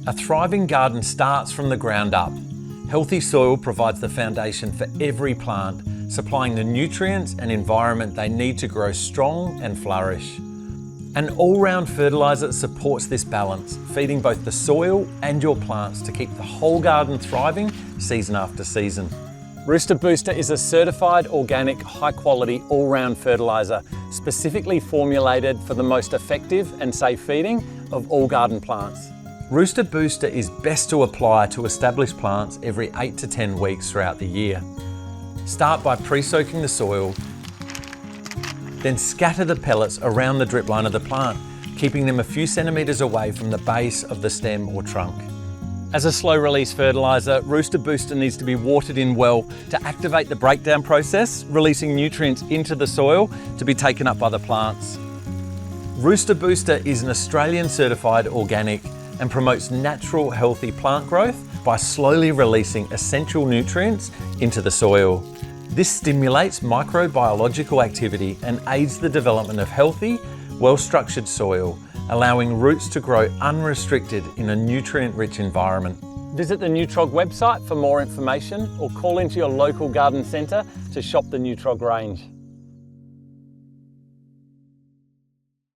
A thriving garden starts from the ground up. Healthy soil provides the foundation for every plant, supplying the nutrients and environment they need to grow strong and flourish. An all-round fertiliser supports this balance, feeding both the soil and your plants to keep the whole garden thriving season after season. Rooster Booster is a certified organic, high-quality, all-round fertiliser, specifically formulated for the most effective and safe feeding of all garden plants. Rooster Booster is best to apply to established plants every 8 to 10 weeks throughout the year. Start by pre-soaking the soil, then scatter the pellets around the drip line of the plant, keeping them a few centimetres away from the base of the stem or trunk. As a slow-release fertiliser, Rooster Booster needs to be watered in well to activate the breakdown process, releasing nutrients into the soil to be taken up by the plants. Rooster Booster is an Australian certified organic and promotes natural, healthy plant growth by slowly releasing essential nutrients into the soil. This stimulates microbiological activity and aids the development of healthy, well-structured soil, allowing roots to grow unrestricted in a nutrient-rich environment. Visit the Nutrog website for more information or call into your local garden centre to shop the Nutrog range.